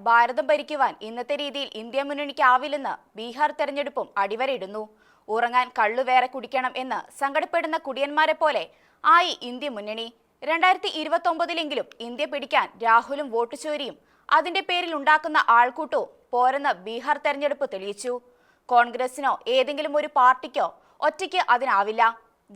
ഭാരതം ഭരിക്കുവാൻ ഇന്നത്തെ രീതിയിൽ ഇന്ത്യ മുന്നണിക്കാവില്ലെന്ന് ബീഹാർ തെരഞ്ഞെടുപ്പും അടിവരയിടുന്നു. ഉറങ്ങാൻ കള്ളുവേറെ കുടിക്കണം എന്ന് സങ്കടപ്പെടുന്ന കുടിയന്മാരെ പോലെ ആയി ഇന്ത്യ മുന്നണി. 2029-ലെങ്കിലും ഇന്ത്യ പിടിക്കാൻ രാഹുലും വോട്ട് ചോരിയും അതിന്റെ പേരിൽ ഉണ്ടാക്കുന്ന ആൾക്കൂട്ടവും പോരെന്ന് ബീഹാർ തെരഞ്ഞെടുപ്പ് തെളിയിച്ചു. കോൺഗ്രസിനോ ഏതെങ്കിലും ഒരു പാർട്ടിക്കോ ഒറ്റയ്ക്ക് അതിനാവില്ല.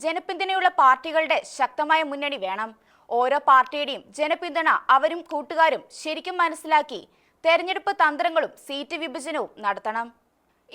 ജനപിന്തുണയുള്ള പാർട്ടികളുടെ ശക്തമായ മുന്നണി വേണം. ഓരോ പാർട്ടിയുടെയും ജനപിന്തുണ അവരും കൂട്ടുകാരും ശരിക്കും മനസ്സിലാക്കി തെരഞ്ഞെടുപ്പ് തന്ത്രങ്ങളും സീറ്റ് വിഭജനവും നടത്തണം.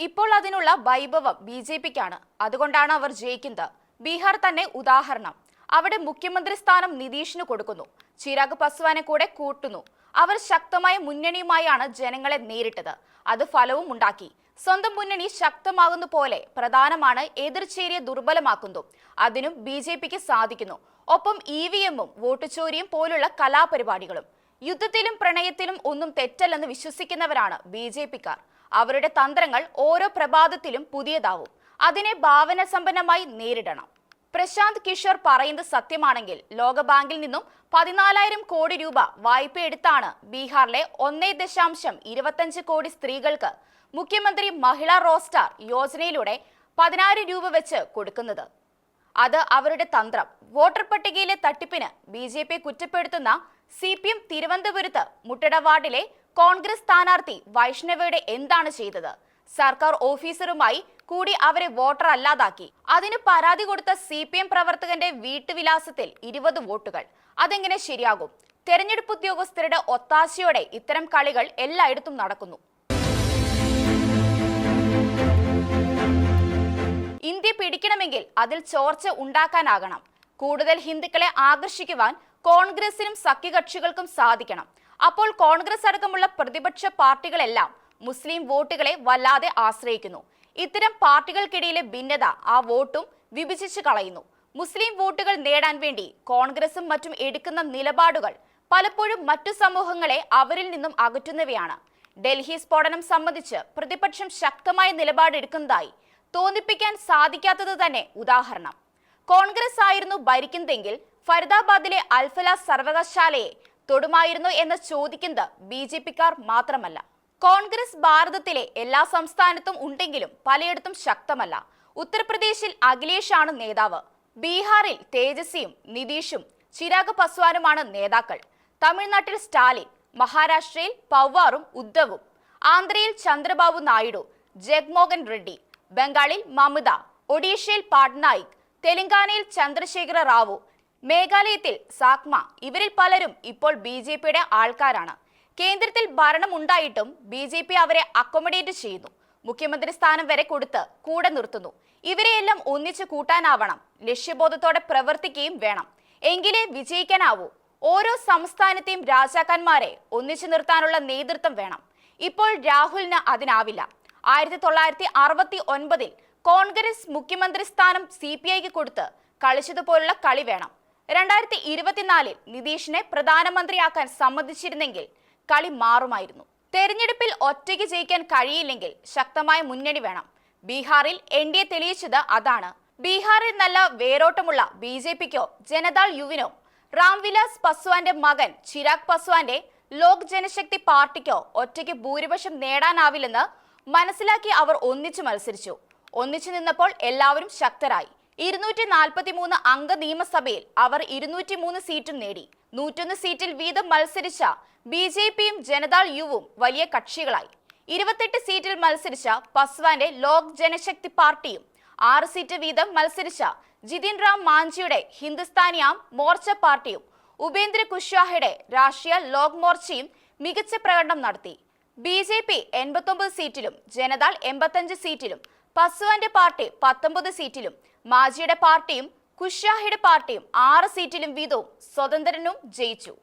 ഇപ്പോൾ അതിനുള്ള വൈഭവം BJPക്കാണ്. അതുകൊണ്ടാണ് അവർ ജയിക്കുന്നത്. ബീഹാർ തന്നെ ഉദാഹരണം. അവിടെ മുഖ്യമന്ത്രി സ്ഥാനം നിതീഷിന് കൊടുക്കുന്നു, ചിരാഗ് പസ്വാനെ കൂടെ കൂട്ടുന്നു. അവർ ശക്തമായ മുന്നണിയുമായാണ് ജനങ്ങളെ നേരിട്ടത്. അത് ഫലവും ഉണ്ടാക്കി. സ്വന്തം മുന്നണി ശക്തമാകുന്ന പോലെ പ്രധാനമാണ് എതിർചേരിയെ ദുർബലമാക്കുന്നു. അതിനും BJPക്ക് സാധിക്കുന്നു. ഒപ്പം EVM-ഉം വോട്ട് ചോരിയും പോലുള്ള കലാപരിപാടികളും. യുദ്ധത്തിലും പ്രണയത്തിലും ഒന്നും തെറ്റല്ലെന്ന് വിശ്വസിക്കുന്നവരാണ് BJPക്കാർ. അവരുടെ തന്ത്രങ്ങൾ ഓരോ പ്രഭാതത്തിലും പുതിയതാവും. അതിനെ ഭാവന സമ്പന്നമായി നേരിടണം. പ്രശാന്ത് കിഷോർ പറയുന്നത് സത്യമാണെങ്കിൽ ലോകബാങ്കിൽ നിന്നും 14,000 കോടി രൂപ വായ്പയെടുത്താണ് ബീഹാറിലെ 1.25 കോടി സ്ത്രീകൾക്ക് മുഖ്യമന്ത്രി മഹിളാ റോസ്റ്റാർ യോജനയിലൂടെ 10,000 രൂപ വെച്ച് കൊടുക്കുന്നത്. അത് അവരുടെ തന്ത്രം. വോട്ടർ പട്ടികയിലെ തട്ടിപ്പിന് BJP കുറ്റപ്പെടുത്തുന്ന CPM തിരുവനന്തപുരത്ത് മുട്ടട വാർഡിലെ കോൺഗ്രസ് സ്ഥാനാർത്ഥി വൈഷ്ണവയുടെ എന്താണ് ചെയ്തത്? സർക്കാർ ഓഫീസറുമായി കൂടി അവരെ വോട്ടർ അല്ലാതാക്കി. അതിന് പരാതി കൊടുത്ത CPM പ്രവർത്തകന്റെ വീട്ടുവിലാസത്തിൽ 20 വോട്ടുകൾ. അതെങ്ങനെ ശരിയാകും? തെരഞ്ഞെടുപ്പ് ഉദ്യോഗസ്ഥരുടെ ഒത്താശയോടെ ഇത്തരം കളികൾ എല്ലായിടത്തും നടക്കുന്നു. ഇന്ത്യ പിടിക്കണമെങ്കിൽ അതിൽ ചോർച്ച ഉണ്ടാക്കാനാകണം. കൂടുതൽ ഹിന്ദുക്കളെ ആകർഷിക്കുവാൻ കോൺഗ്രസിനും സഖ്യകക്ഷികൾക്കും സാധിക്കണം. അപ്പോൾ കോൺഗ്രസ് അടക്കമുള്ള പ്രതിപക്ഷ പാർട്ടികളെല്ലാം മുസ്ലിം വോട്ടുകളെ വല്ലാതെ ആശ്രയിക്കുന്നു. ഇത്തരം പാർട്ടികൾക്കിടയിലെ ഭിന്നത ആ വോട്ടും വിഭജിച്ച് കളയുന്നു. മുസ്ലിം വോട്ടുകൾ നേടാൻ വേണ്ടി കോൺഗ്രസും മറ്റും എടുക്കുന്ന നിലപാടുകൾ പലപ്പോഴും മറ്റു സമൂഹങ്ങളെ അവരിൽ നിന്നും അകറ്റുന്നവയാണ്. ഡൽഹി സ്ഫോടനം സംബന്ധിച്ച് പ്രതിപക്ഷം ശക്തമായ നിലപാടെടുക്കുന്നതായി തോന്നിപ്പിക്കാൻ സാധിക്കാത്തത് തന്നെ ഉദാഹരണം. കോൺഗ്രസ് ആയിരുന്നു ഭരിക്കുന്നതെങ്കിൽ ഫരീദാബാദിലെ അൽഫല സർവകലാശാലയെ തൊടുമായിരുന്നു എന്ന് ചോദിക്കുന്നത് BJPക്കാർ മാത്രമല്ല. കോൺഗ്രസ് ഭാരതത്തിലെ എല്ലാ സംസ്ഥാനത്തും ഉണ്ടെങ്കിലും പലയിടത്തും ശക്തമല്ല. ഉത്തർപ്രദേശിൽ അഖിലേഷ് ആണ് നേതാവ്. ബീഹാറിൽ തേജസ്വിയും നിതീഷും ചിരാഗ് പസ്വാനുമാണ് നേതാക്കൾ. തമിഴ്നാട്ടിൽ സ്റ്റാലിൻ, മഹാരാഷ്ട്രയിൽ പവാറും ഉദ്ധവും, ആന്ധ്രയിൽ ചന്ദ്രബാബു നായിഡു, ജഗ്മോഹൻ റെഡ്ഡി, ബംഗാളിൽ മമത, ഒഡീഷയിൽ പട്നായിക്, തെലങ്കാനയിൽ ചന്ദ്രശേഖര റാവു, മേഘാലയത്തിൽ സാക്മ. ഇവരിൽ പലരും ഇപ്പോൾ BJPയുടെ ആൾക്കാരാണ്. കേന്ദ്രത്തിൽ ഭരണം ഉണ്ടായിട്ടും BJP അവരെ അക്കോമഡേറ്റ് ചെയ്യുന്നു. മുഖ്യമന്ത്രി സ്ഥാനം വരെ കൊടുത്ത് കൂടെ നിർത്തുന്നു. ഇവരെയെല്ലാം ഒന്നിച്ചു കൂട്ടാനാവണം. ലക്ഷ്യബോധത്തോടെ പ്രവർത്തിക്കുകയും വേണം. എങ്കിലേ വിജയിക്കാനാവൂ. ഓരോ സംസ്ഥാനത്തെയും രാജാക്കന്മാരെ ഒന്നിച്ചു നിർത്താനുള്ള നേതൃത്വം വേണം. ഇപ്പോൾ രാഹുലിന് അതിനാവില്ല. 1969-ൽ കോൺഗ്രസ് മുഖ്യമന്ത്രി സ്ഥാനം CPIക്ക് കൊടുത്ത് കളിച്ചതുപോലുള്ള കളി വേണം. 2024-ൽ നിതീഷിനെ പ്രധാനമന്ത്രിയാക്കാൻ സമ്മതിച്ചിരുന്നെങ്കിൽ കളി മാറുമായിരുന്നു. തെരഞ്ഞെടുപ്പിൽ ഒറ്റയ്ക്ക് ജയിക്കാൻ കഴിയില്ലെങ്കിൽ ശക്തമായ മുന്നണി വേണം. ബീഹാറിൽ NDA തെളിയിച്ചത് അതാണ്. ബീഹാറിൽ നല്ല വേരോട്ടമുള്ള BJPക്കോ ജനതാൾ യുവിനോ രാംവിലാസ് പസ്വാന്റെ മകൻ ചിരാഗ് പസ്വാന്റെ ലോക് ജനശക്തി പാർട്ടിക്കോ ഒറ്റയ്ക്ക് ഭൂരിപക്ഷം നേടാനാവില്ലെന്ന് മനസ്സിലാക്കി അവർ ഒന്നിച്ചു മത്സരിച്ചു. ഒന്നിച്ചു നിന്നപ്പോൾ എല്ലാവരും ശക്തരായി. 243 അംഗ നിയമസഭയിൽ അവർ 203 സീറ്റും നേടി. 101 സീറ്റിൽ വീതം മത്സരിച്ച BJPയും ജനതാൾ യുവും വലിയ കക്ഷികളായി. 28 സീറ്റിൽ മത്സരിച്ച പസ്വാന്റെ ലോക് ജനശക്തി പാർട്ടിയും 6 സീറ്റ് വീതം മത്സരിച്ച ജിതിൻ റാം മാഞ്ചിയുടെ ഹിന്ദുസ്ഥാനി ആം മോർച്ച പാർട്ടിയും ഉപേന്ദ്ര കുശ്വാഹയുടെ രാഷ്ട്രീയ ലോക് മോർച്ചയും മികച്ച പ്രകടനം നടത്തി. BJP 89 സീറ്റിലും ജനതാൾ 85 സീറ്റിലും പസ്വാന്റെ പാർട്ടി 19 സീറ്റിലും മാജിയുടെ പാർട്ടിയും കുശ്വാഹയുടെ പാർട്ടിയും 6 സീറ്റിലും വീതവും സ്വതന്ത്രനും ജയിച്ചു.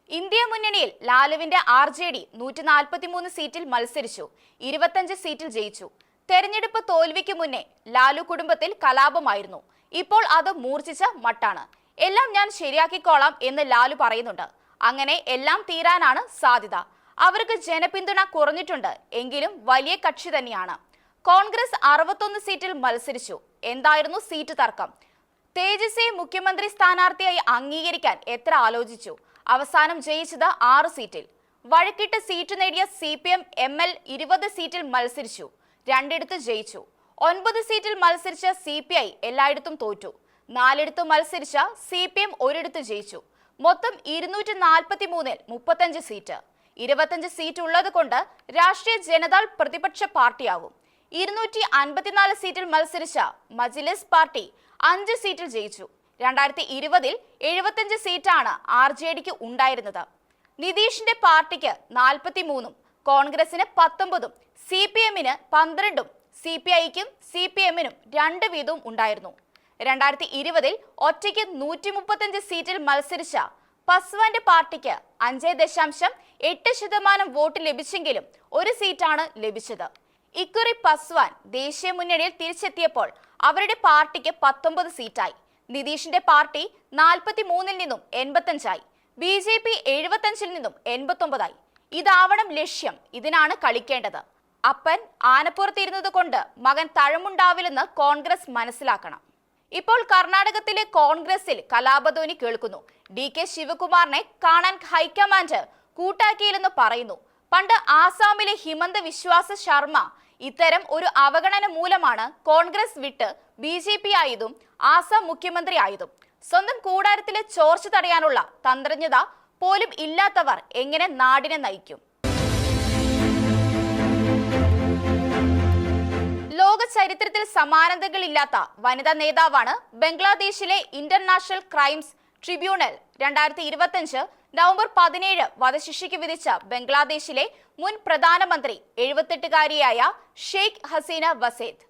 ഇന്ത്യ മുന്നണിയിൽ ലാലുവിന്റെ RJD 143 സീറ്റിൽ മത്സരിച്ചു. 25 സീറ്റിൽ ജയിച്ചു. തെരഞ്ഞെടുപ്പ് തോൽവിക്ക് മുന്നേ ലാലു കുടുംബത്തിൽ കലാപമായിരുന്നു. ഇപ്പോൾ അത് മൂർച്ഛിച്ച മട്ടാണ്. എല്ലാം ഞാൻ ശരിയാക്കിക്കോളാം എന്ന് ലാലു പറയുന്നുണ്ട്. അങ്ങനെ എല്ലാം തീരാനാണ് സാധ്യത. അവർക്ക് ജനപിന്തുണ കുറഞ്ഞിട്ടുണ്ട് എങ്കിലും വലിയ കക്ഷി തന്നെയാണ്. കോൺഗ്രസ് 61 സീറ്റിൽ മത്സരിച്ചു. എന്തായിരുന്നു സീറ്റ് തർക്കം? തേജസ്വിയെ മുഖ്യമന്ത്രി സ്ഥാനാർത്ഥിയായി അംഗീകരിക്കാൻ എത്ര ആലോചിച്ചു? അവസാനം ജയിച്ചത് 6 സീറ്റിൽ. വഴക്കിട്ട് സീറ്റ് നേടിയ CPM-ML 20 സീറ്റിൽ മത്സരിച്ചു, 2 ജയിച്ചു. 9 സീറ്റിൽ മത്സരിച്ച CPI എല്ലായിടത്തും തോറ്റു. 4 മത്സരിച്ച CPM 1 ജയിച്ചു. മൊത്തം 243-ൽ 35 സീറ്റ്. 25 സീറ്റ് ഉള്ളത് കൊണ്ട് രാഷ്ട്രീയ ജനതാൾ പ്രതിപക്ഷ പാർട്ടിയാകും. 254 സീറ്റിൽ മത്സരിച്ച മജ്ലിസ് പാർട്ടി 5 സീറ്റിൽ ജയിച്ചു. 2020-ൽ 75 സീറ്റാണ് RJDക്ക് ഉണ്ടായിരുന്നത്. നിതീഷിന്റെ പാർട്ടിക്ക് 43-ഉം കോൺഗ്രസിന് 19-ഉം CPM-ന് 12-ഉം CPIക്കും CPM-നും 2 വീതവും ഉണ്ടായിരുന്നു. 2020-ൽ ഒറ്റയ്ക്ക് 135 സീറ്റിൽ മത്സരിച്ച പസ്വാന്റെ പാർട്ടിക്ക് 5.8% വോട്ട് ലഭിച്ചെങ്കിലും 1 സീറ്റാണ് ലഭിച്ചത്. ഇക്കുറി പസ്വാൻ ദേശീയ മുന്നണിയിൽ തിരിച്ചെത്തിയപ്പോൾ അവരുടെ പാർട്ടിക്ക് 19 സീറ്റായി. നിതീഷിന്റെ പാർട്ടി 43-ൽ നിന്നും 85ആയി. BJP 75-ൽ നിന്നും 89ആയി. ഇതാവണം ലക്ഷ്യം, ഇതിനാണ് കളിക്കേണ്ടത്. അപ്പൻ ആനപ്പുറത്തിരുന്നത് കൊണ്ട് മകൻ തഴമുണ്ടാവില്ലെന്ന് കോൺഗ്രസ് മനസ്സിലാക്കണം. ഇപ്പോൾ കർണാടകത്തിലെ കോൺഗ്രസിൽ കലാപധ്വനി കേൾക്കുന്നു. DK ശിവകുമാറിനെ കാണാൻ ഹൈക്കമാൻഡ് കൂട്ടാക്കിയില്ലെന്ന് പറയുന്നു. പണ്ട് ആസാമിലെ ഹിമന്ത വിശ്വാസ ശർമ്മ ഇത്തരം ഒരു അവഗണന മൂലമാണ് കോൺഗ്രസ് വിട്ട് BJP ആയതും ആസാം മുഖ്യമന്ത്രി ആയതും. സ്വന്തം കൂടാരത്തിലെ ചോർച്ച തടയാനുള്ള തന്ത്രജ്ഞത പോലും ഇല്ലാത്തവർ എങ്ങനെ നാടിനെ നയിക്കും? ലോക ചരിത്രത്തിൽ സമാനതകളില്ലാത്ത വനിതാ നേതാവാണ് ബംഗ്ലാദേശിലെ ഇന്റർനാഷണൽ ക്രൈംസ് ട്രിബ്യൂണൽ 2025 നവംബർ 17 വധശിക്ഷയ്ക്ക് വിധിച്ച ബംഗ്ലാദേശിലെ മുൻ പ്രധാനമന്ത്രി 78-കാരിയായ ഷെയ്ഖ് ഹസീന വസേദ്.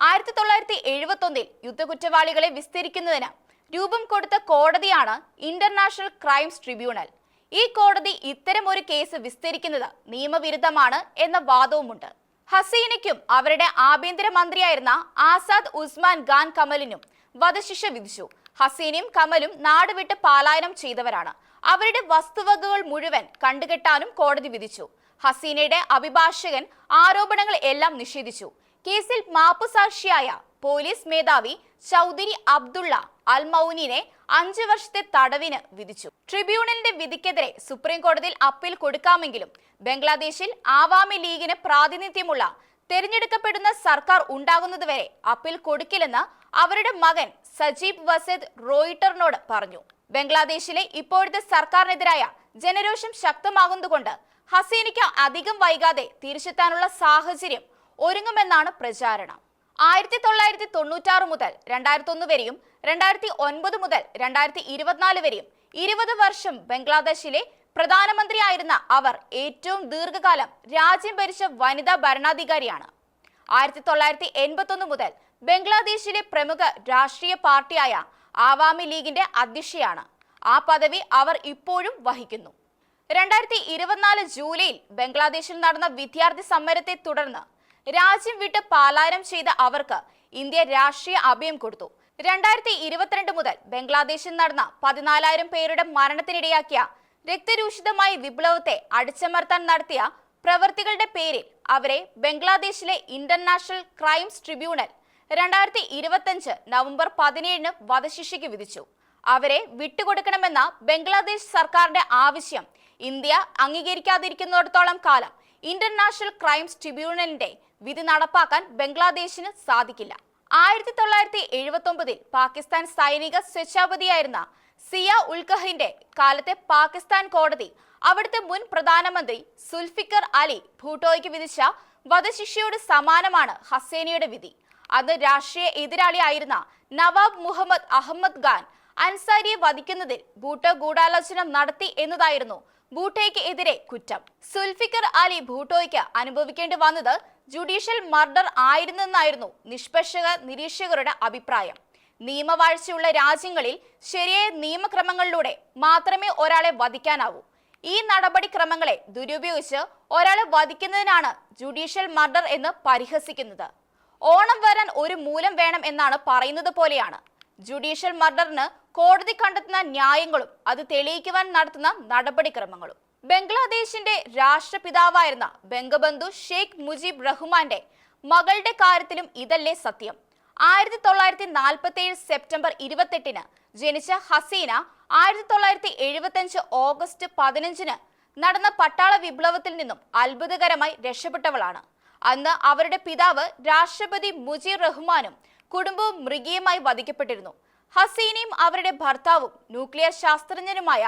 1971-ൽ യുദ്ധകുറ്റവാളികളെ വിസ്തരിക്കുന്നതിന് രൂപം കൊടുത്ത കോടതിയാണ് ഇന്റർനാഷണൽ ക്രൈംസ് ട്രിബ്യൂണൽ. ഈ കോടതി ഇത്തരം ഒരു കേസ് വിസ്തരിക്കുന്നത് നിയമവിരുദ്ധമാണ് എന്ന വാദവുമുണ്ട്. ഹസീനയ്ക്കും അവരുടെ ആഭ്യന്തരമന്ത്രിയായിരുന്ന ആസാദ് ഉസ്മാൻ ഖാൻ കമലിനും വധശിക്ഷ വിധിച്ചു. ഹസീനയും കമലും നാടുവിട്ട് പലായനം ചെയ്തവരാണ്. അവരുടെ വസ്തുവകകൾ മുഴുവൻ കണ്ടുകെട്ടാനും കോടതി വിധിച്ചു. ഹസീനയുടെ അഭിഭാഷകൻ ആരോപണങ്ങൾ എല്ലാം നിഷേധിച്ചു. കേസിൽ മാപ്പുസാക്ഷിയായ പോലീസ് മേധാവി ചൗധരി അബ്ദുള്ള അൽ മൗനിനെ 5 വർഷത്തെ തടവിന് വിധിച്ചു. ട്രിബ്യൂണലിന്റെ വിധിക്കെതിരെ സുപ്രീം കോടതിയിൽ അപ്പീൽ കൊടുക്കാമെങ്കിലും ബംഗ്ലാദേശിൽ ആവാമി ലീഗിന് പ്രാതിനിധ്യമുള്ള തെരഞ്ഞെടുക്കപ്പെടുന്ന സർക്കാർ ഉണ്ടാകുന്നതുവരെ അപ്പീൽ കൊടുക്കില്ലെന്ന് അവരുടെ മകൻ സജീബ് വസേദ് റോയിട്ടറിനോട് പറഞ്ഞു. ബംഗ്ലാദേശിലെ ഇപ്പോഴത്തെ സർക്കാരിനെതിരായ ജനരോഷം ശക്തമാകുന്നതുകൊണ്ട് ഹസീനയ്ക്ക് അധികം വൈകാതെ തിരിച്ചെത്താനുള്ള സാഹചര്യം ഒരുങ്ങുമെന്നാണ് പ്രചാരണം. 1996 മുതൽ 2001 വരെയും 2009 മുതൽ 2024 വരെയും 20 വർഷം ബംഗ്ലാദേശിലെ പ്രധാനമന്ത്രിയായിരുന്ന അവർ ഏറ്റവും ദീർഘകാലം രാജ്യം ഭരിച്ച വനിതാ ഭരണാധികാരിയാണ്. 1981 മുതൽ ബംഗ്ലാദേശിലെ പ്രമുഖ രാഷ്ട്രീയ പാർട്ടിയായ ആവാമി ലീഗിന്റെ അധ്യക്ഷയാണ്. ആ പദവി അവർ ഇപ്പോഴും വഹിക്കുന്നു. 2024 ജൂലൈയിൽ ബംഗ്ലാദേശിൽ നടന്ന വിദ്യാർത്ഥി സമരത്തെ തുടർന്ന് രാജ്യം വിട്ട് പലായനം ചെയ്ത അവർക്ക് ഇന്ത്യ രാഷ്ട്രീയ അഭയം കൊടുത്തു. 2022 മുതൽ ബംഗ്ലാദേശിൽ നടന്ന 14,000 പേരുടെ മരണത്തിനിടയാക്കിയ രക്തരൂഷിതമായ വിപ്ലവത്തെ അടിച്ചമർത്താൻ നടത്തിയ പ്രവൃത്തികളുടെ പേരിൽ അവരെ ബംഗ്ലാദേശിലെ ഇന്റർനാഷണൽ ക്രൈംസ് ട്രിബ്യൂണൽ 2025 നവംബർ 17 വധശിക്ഷയ്ക്ക് വിധിച്ചു. അവരെ വിട്ടുകൊടുക്കണമെന്ന ബംഗ്ലാദേശ് സർക്കാരിന്റെ ആവശ്യം ഇന്ത്യ അംഗീകരിക്കാതിരിക്കുന്നിടത്തോളം കാലം ഇന്റർനാഷണൽ ക്രൈംസ് ട്രിബ്യൂണലിന്റെ വിധി നടപ്പാക്കാൻ ബംഗ്ലാദേശിന് സാധിക്കില്ല. 1979-ൽ പാകിസ്ഥാൻ സൈനിക സ്വച്ഛാപതിയായിരുന്ന സിയ ഉൽ ഖഹിന്റെ കാലത്തെ പാകിസ്ഥാൻ കോടതി അവിടുത്തെ മുൻ പ്രധാനമന്ത്രി സുൽഫിക്കർ അലി ഭൂട്ടോയ്ക്ക് വിധിച്ച വധശിക്ഷയോട് സമാനമാണ് ഹസീനയുടെ വിധി. അത് രാഷ്ട്രീയ എതിരാളിയായിരുന്ന നവാബ് മുഹമ്മദ് അഹമ്മദ് ഖാൻ അൻസാരിയെ വധിക്കുന്നതിൽ ഭൂട്ടോ ഗൂഢാലോചന നടത്തി എന്നതായിരുന്നു ഭൂട്ടോയ്ക്ക് എതിരെ കുറ്റം. സുൽഫിക്കർ അലി ഭൂട്ടോയ്ക്ക് അനുഭവിക്കേണ്ടി വന്നത് ജുഡീഷ്യൽ മർഡർ ആയിരുന്നെന്നായിരുന്നു നിഷ്പക്ഷ നിരീക്ഷകരുടെ അഭിപ്രായം. നിയമവാഴ്ചയുള്ള രാജ്യങ്ങളിൽ ശരിയായ നിയമക്രമങ്ങളിലൂടെ മാത്രമേ ഒരാളെ വധിക്കാനാവൂ. ഈ നടപടിക്രമങ്ങളെ ദുരുപയോഗിച്ച് ഒരാളെ വധിക്കുന്നതിനാണ് ജുഡീഷ്യൽ മർഡർ എന്ന് പരിഹസിക്കുന്നത്. ഓണം വരാൻ ഒരു മൂലം വേണം എന്നാണ് പറയുന്നത് പോലെയാണ് ജുഡീഷ്യൽ മർഡറിന് കോടതി കണ്ടെത്തുന്ന ന്യായങ്ങളും അത് തെളിയിക്കുവാൻ നടത്തുന്ന നടപടിക്രമങ്ങളും. ബംഗ്ലാദേശിന്റെ രാഷ്ട്രപിതാവായിരുന്ന ബംഗബന്ധു ഷെയ്ഖ് മുജീബ് റഹ്മാന്റെ മകളുടെ കാര്യത്തിലും ഇതല്ലേ സത്യം? 1947 സെപ്റ്റംബർ 28 ജനിച്ച ഹസീന 1975 ഓഗസ്റ്റ് 15 നടന്ന പട്ടാള വിപ്ലവത്തിൽ നിന്നും അത്ഭുതകരമായി രക്ഷപ്പെട്ടവളാണ്. അന്ന് അവരുടെ പിതാവ് രാഷ്ട്രപതി മുജീർ റഹ്മാനും കുടുംബവും മൃഗീയമായി വധിക്കപ്പെട്ടിരുന്നു. ഹസീനയും അവരുടെ ഭർത്താവും ന്യൂക്ലിയർ ശാസ്ത്രജ്ഞനുമായ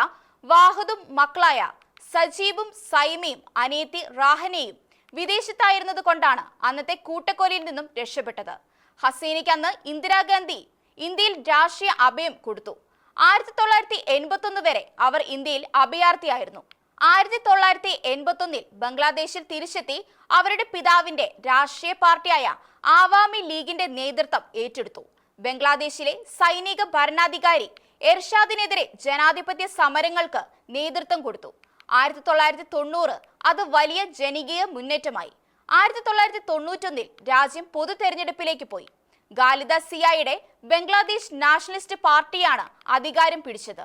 വാഹദും മക്കളായ സജീബും സൈമയും അനിയത്തി റാഹനയും വിദേശത്തായിരുന്നത് കൊണ്ടാണ് അന്നത്തെ കൂട്ടക്കൊലയിൽ നിന്നും രക്ഷപ്പെട്ടത്. ഹസീനയ്ക്ക് അന്ന് ഇന്ദിരാഗാന്ധി ഇന്ത്യയിൽ രാഷ്ട്രീയ അഭയം കൊടുത്തു. 1981 വരെ അവർ ഇന്ത്യയിൽ അഭയാർത്ഥിയായിരുന്നു. 1981 ബംഗ്ലാദേശിൽ തിരിച്ചെത്തി അവരുടെ പിതാവിന്റെ രാഷ്ട്രീയ പാർട്ടിയായ ആവാമി ലീഗിന്റെ നേതൃത്വം ഏറ്റെടുത്തു. ബംഗ്ലാദേശിലെ സൈനിക ഭരണാധികാരി എർഷാദിനെതിരെ ജനാധിപത്യ സമരങ്ങൾക്ക് നേതൃത്വം കൊടുത്തു. 1990 അത് വലിയ ജനകീയ മുന്നേറ്റമായി. 1991 രാജ്യം പൊതു തെരഞ്ഞെടുപ്പിലേക്ക് പോയി. ഖാലിദ സിയയുടെ ബംഗ്ലാദേശ് നാഷണലിസ്റ്റ് പാർട്ടിയാണ് അധികാരം പിടിച്ചത്.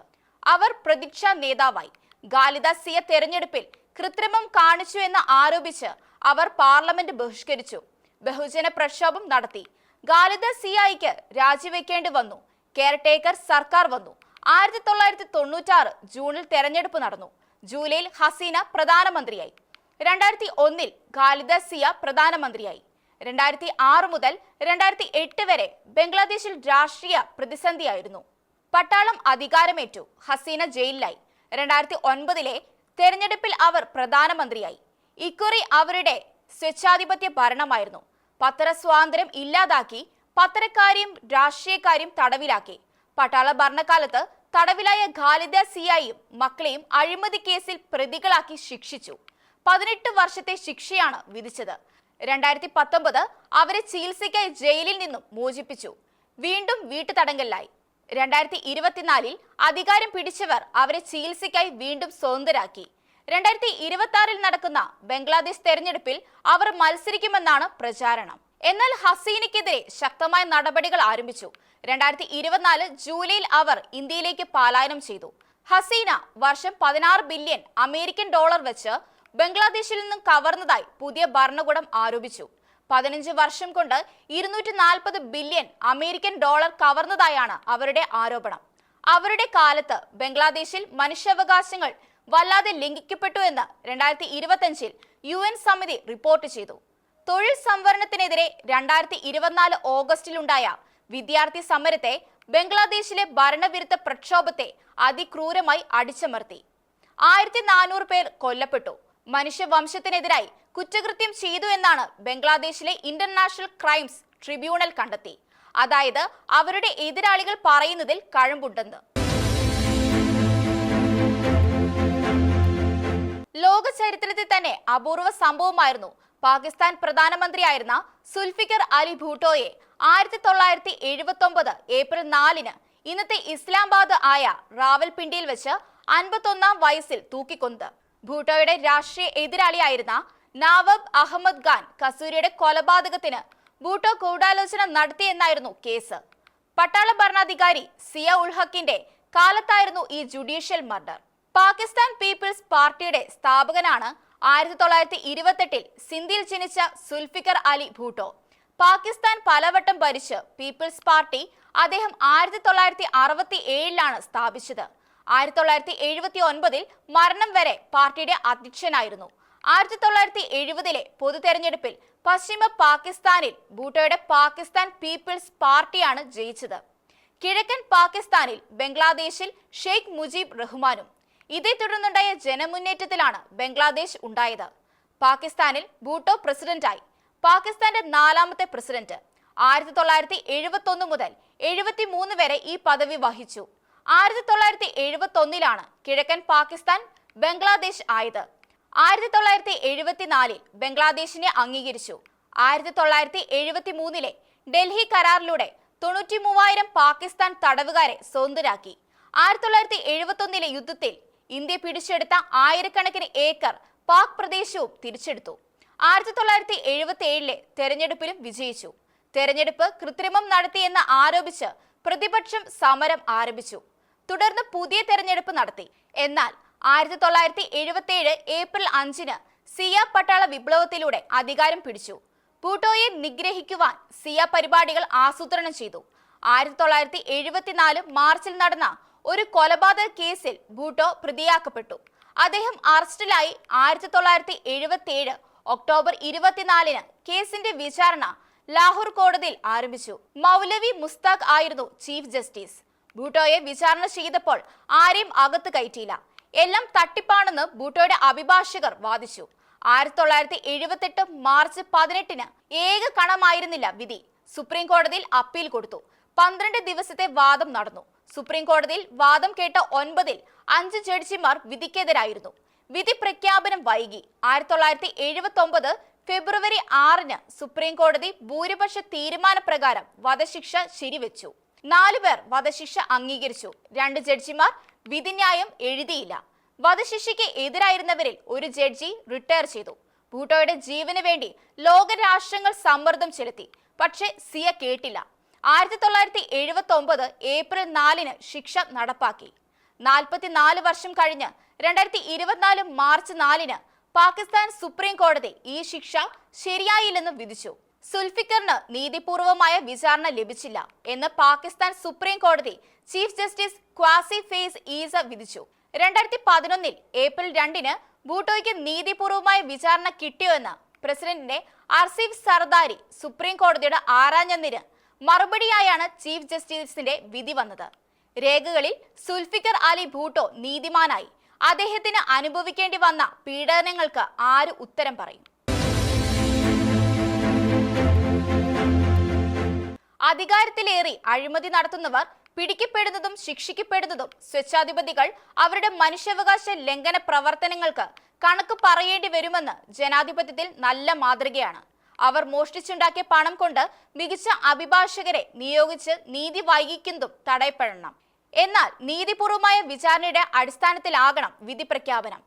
അവർ പ്രതിപക്ഷ നേതാവായി. ഖാലിദ സിയ തെരഞ്ഞെടുപ്പിൽ കൃത്രിമം കാണിച്ചു എന്ന് ആരോപിച്ച് അവർ പാർലമെന്റ് ബഹിഷ്കരിച്ചു. ബഹുജന പ്രക്ഷോഭം നടത്തി. ഖാലിദ സിയയ്ക്ക് രാജിവെക്കേണ്ടി വന്നു. കെയർടേക്കർ സർക്കാർ വന്നു. 1996 ജൂണിൽ തെരഞ്ഞെടുപ്പ് നടന്നു. ജൂലൈയിൽ ഹസീന പ്രധാനമന്ത്രിയായി. 2001 ഖാലിദ സിയ പ്രധാനമന്ത്രിയായി. 2006 മുതൽ 2008 വരെ ബംഗ്ലാദേശിൽ രാഷ്ട്രീയ പ്രതിസന്ധിയായിരുന്നു. പട്ടാളം അധികാരമേറ്റു. ഹസീന ജയിലിലായി. 2009 തെരഞ്ഞെടുപ്പിൽ അവർ പ്രധാനമന്ത്രിയായി. ഇക്കുറി അവരുടെ സ്വേച്ഛാധിപത്യ ഭരണമായിരുന്നു. പത്രസ്വാതന്ത്ര്യം ഇല്ലാതാക്കി. പത്രക്കാരെയും രാഷ്ട്രീയക്കാരെയും തടവിലാക്കി. പട്ടാള ഭരണകാലത്ത് തടവിലായ ഖാലിദ സിയയും മക്കളെയും അഴിമതി കേസിൽ പ്രതികളാക്കി ശിക്ഷിച്ചു. 18 വർഷത്തെ ശിക്ഷയാണ് വിധിച്ചത്. 2019 അവരെ ചികിത്സയ്ക്കായി ജയിലിൽ നിന്നും മോചിപ്പിച്ചു. വീണ്ടും വീട്ടുതടങ്കലിലായി. 2024 അധികാരം പിടിച്ചവർ അവരെ ചികിത്സയ്ക്കായി വീണ്ടും സ്വതന്ത്രരാക്കി. 2026 നടക്കുന്ന ബംഗ്ലാദേശ് തെരഞ്ഞെടുപ്പിൽ അവർ മത്സരിക്കുമെന്നാണ് പ്രചാരണം. എന്നാൽ ഹസീനയ്ക്കെതിരെ ശക്തമായ നടപടികൾ ആരംഭിച്ചു. 2024 ജൂലൈയിൽ അവർ ഇന്ത്യയിലേക്ക് പലായനം ചെയ്തു. ഹസീന വർഷം 16 ബില്യൺ അമേരിക്കൻ ഡോളർ വെച്ച് ബംഗ്ലാദേശിൽ നിന്നും കവർന്നതായി പുതിയ ഭരണകൂടം ആരോപിച്ചു. 15 വർഷം കൊണ്ട് 240 ബില്യൺ അമേരിക്കൻ ഡോളർ കവർന്നതായാണ് അവരുടെ ആരോപണം. അവരുടെ കാലത്ത് ബംഗ്ലാദേശിൽ മനുഷ്യാവകാശങ്ങൾ വല്ലാതെ ലംഘിക്കപ്പെട്ടു എന്ന് 2025 UN സമിതി റിപ്പോർട്ട് ചെയ്തു. തൊഴിൽ സംവരണത്തിനെതിരെ 2024 ഓഗസ്റ്റിലുണ്ടായ വിദ്യാർത്ഥി സമരത്തെ ബംഗ്ലാദേശിലെ ഭരണവിരുദ്ധ പ്രക്ഷോഭത്തെ അതിക്രൂരമായി അടിച്ചമർത്തി. 1400 പേർ കൊല്ലപ്പെട്ടു. മനുഷ്യവംശത്തിനെതിരായി കുറ്റകൃത്യം ചെയ്തു എന്നാണ് ബംഗ്ലാദേശിലെ ഇന്റർനാഷണൽ ക്രൈംസ് ട്രിബ്യൂണൽ കണ്ടെത്തി. അതായത് അവരുടെ എതിരാളികൾ പറയുന്നതിൽ കഴമ്പുണ്ടെന്ന്. ലോക ചരിത്രത്തിൽ തന്നെ അപൂർവ സംഭവമായിരുന്നു പാകിസ്ഥാൻ പ്രധാനമന്ത്രിയായിരുന്ന സുൽഫിക്കർ അലി ഭൂട്ടോയെ 1979 ഏപ്രിൽ 4 ഇന്നത്തെ ഇസ്ലാമാബാദ് ആയ റാവൽപിണ്ടിയിൽ വെച്ച് 51-ാം വയസ്സിൽ തൂക്കിക്കൊന്നത്. ഭൂട്ടോയുടെ രാഷ്ട്രീയ എതിരാളിയായിരുന്ന നവാബ് അഹമ്മദ് ഖാൻ കസൂരിയുടെ കൊലപാതകത്തിന് ഭൂട്ടോ ഗൂഢാലോചന നടത്തിയെന്നായിരുന്നു കേസ്. പട്ടാള ഭരണാധികാരി സിയ ഉൾ ഹക്കിന്റെ കാലത്തായിരുന്നു ഈ ജുഡീഷ്യൽ മർഡർ. പാകിസ്ഥാൻ പീപ്പിൾസ് പാർട്ടിയുടെ സ്ഥാപകനാണ് 1928 സിന്ധിയിൽ ജനിച്ച സുൽഫിക്കർ അലി ഭൂട്ടോ. പാകിസ്ഥാൻ പലവട്ടം ഭരിച്ച് പീപ്പിൾസ് പാർട്ടി അദ്ദേഹം 1967 സ്ഥാപിച്ചത്. 1979 മരണം വരെ പാർട്ടിയുടെ അധ്യക്ഷനായിരുന്നു. 1970 പൊതു തെരഞ്ഞെടുപ്പിൽ പശ്ചിമ പാകിസ്ഥാനിൽ ഭൂട്ടോയുടെ പാകിസ്ഥാൻ പീപ്പിൾസ് പാർട്ടിയാണ് ജയിച്ചത്. കിഴക്കൻ പാകിസ്ഥാനിൽ ബംഗ്ലാദേശിൽ ഷെയ്ഖ് മുജീബ് റഹ്മാനും. ഇതേ തുടർന്നുണ്ടായ ജനമുന്നേറ്റത്തിലാണ് ബംഗ്ലാദേശ് ഉണ്ടായത്. പാകിസ്ഥാനിൽ ഭൂട്ടോ പ്രസിഡന്റായി. പാകിസ്ഥാന്റെ 4ാമത്തെ പ്രസിഡന്റ്. 1971 മുതൽ 73 വരെ ഈ പദവി വഹിച്ചു. 1971 കിഴക്കൻ പാകിസ്ഥാൻ ബംഗ്ലാദേശ് ആയത്. 1974 ബംഗ്ലാദേശിനെ അംഗീകരിച്ചു. 1973 ഡൽഹി കരാറിലൂടെ 93,000 പാകിസ്ഥാൻ തടവുകാരെ സ്വതന്ത്രരാക്കി. 1971 യുദ്ധത്തിൽ ഇന്ത്യ പിടിച്ചെടുത്ത ആയിരക്കണക്കിന് ഏക്കർ പാക് പ്രദേശവും തിരിച്ചെടുത്തു. 1977 തെരഞ്ഞെടുപ്പിലും വിജയിച്ചു. തെരഞ്ഞെടുപ്പ് കൃത്രിമം നടത്തിയെന്ന് ആരോപിച്ച് പ്രതിപക്ഷം സമരം ആരംഭിച്ചു. തുടർന്ന് പുതിയ തെരഞ്ഞെടുപ്പ് നടത്തി. എന്നാൽ 1977 ഏപ്രിൽ 5 സിയ പട്ടാള വിപ്ലവത്തിലൂടെ അധികാരം പിടിച്ചു. ഭൂട്ടോയെ നിഗ്രഹിക്കുവാൻ സിയ പരിപാടികൾ ആസൂത്രണം ചെയ്തു. 1974 മാർച്ചിൽ നടന്ന ഒരു കൊലപാതക കേസിൽ ഭൂട്ടോ പ്രതിയാക്കപ്പെട്ടു. അദ്ദേഹം അറസ്റ്റിലായി. 1977 ഒക്ടോബർ 24-ന് കേസിന്റെ വിചാരണ ലാഹോർ കോടതിയിൽ ആരംഭിച്ചു. മൗലവി മുസ്താഖ് ആയിരുന്നു ചീഫ് ജസ്റ്റിസ്. ഭൂട്ടോയെ വിചാരണ ചെയ്തപ്പോൾ ആരെയും അകത്ത് കയറ്റിയില്ല. എല്ലാം തട്ടിപ്പാണെന്ന് ഭൂട്ടോയുടെ അഭിഭാഷകർ വാദിച്ചു. 1978 മാർച്ച് 18-ന് ഏക കണമായിരുന്നില്ല വിധി. സുപ്രീം കോടതിയിൽ അപ്പീൽ കൊടുത്തു. 12 ദിവസത്തെ വാദം നടന്നു. സുപ്രീം കോടതിയിൽ വാദം കേട്ട 9-ൽ 5 ജഡ്ജിമാർ വിധിക്കെതിരായിരുന്നു. വിധി പ്രഖ്യാപനം വൈകി. 1979 ഫെബ്രുവരി 6-ന് സുപ്രീം കോടതി ഭൂരിപക്ഷ തീരുമാനപ്രകാരം വധശിക്ഷ ശരിവെച്ചു. 4 പേർ വധശിക്ഷ അംഗീകരിച്ചു. 2 ജഡ്ജിമാർ വിധിന്യായം എഴുതിയില്ല. വധശിക്ഷയ്ക്ക് എതിരായിരുന്നവരിൽ ഒരു ജഡ്ജി റിട്ടയർ ചെയ്തു. ഭൂട്ടോയുടെ ജീവന് വേണ്ടി ലോകരാഷ്ട്രങ്ങൾ സമ്മർദ്ദം ചെലുത്തി. പക്ഷേ സിയ കേട്ടില്ല. 1979 ഏപ്രിൽ 4-ന് ശിക്ഷ നടപ്പാക്കി. 44 വർഷം കഴിഞ്ഞ് 2024 മാർച്ച് 4-ന് പാകിസ്ഥാൻ സുപ്രീം കോടതി ഈ ശിക്ഷ ശരിയായില്ലെന്ന് വിധിച്ചു. സുൽഫിക്കറിന് നീതിപൂർവമായ വിചാരണ ലഭിച്ചില്ല എന്ന് പാകിസ്ഥാൻ സുപ്രീം കോടതി ചീഫ് ജസ്റ്റിസ് ക്വാസി ഫെയ്സ് ഈസ വിധിച്ചു. 2011 ഏപ്രിൽ 2-ന് ഭൂട്ടോയ്ക്ക് നീതിപൂർവമായ വിചാരണ കിട്ടിയോ എന്ന് പ്രസിഡന്റിന്റെ അർസീഫ് സർദാരി സുപ്രീം കോടതിയുടെ ആരാഞ്ഞതിന് മറുപടിയായാണ് ചീഫ് ജസ്റ്റിസിന്റെ വിധി വന്നത്. രേഖകളിൽ സുൽഫിക്കർ അലി ഭൂട്ടോ നീതിമാനായി. അദ്ദേഹത്തിന് അനുഭവിക്കേണ്ടി വന്ന പീഡനങ്ങൾക്ക് ആര് ഉത്തരം പറയും? അധികാരത്തിലേറി അഴിമതി നടത്തുന്നവർ പിടിക്കപ്പെടുന്നതും ശിക്ഷിക്കപ്പെടുന്നതും സ്വച്ഛാധിപതികൾ അവരുടെ മനുഷ്യാവകാശ ലംഘന പ്രവർത്തനങ്ങൾക്ക് കണക്ക് പറയേണ്ടി വരുമെന്ന് ജനാധിപത്യത്തിൽ നല്ല മാതൃകയാണ്. അവർ മോഷ്ടിച്ചുണ്ടാക്കിയ പണം കൊണ്ട് മികച്ച അഭിഭാഷകരെ നിയോഗിച്ച് നീതി വൈകിക്കുന്നതും തടയപ്പെടണം. എന്നാൽ നീതിപൂർവമായ വിചാരണയുടെ അടിസ്ഥാനത്തിലാകണം വിധി പ്രഖ്യാപനം.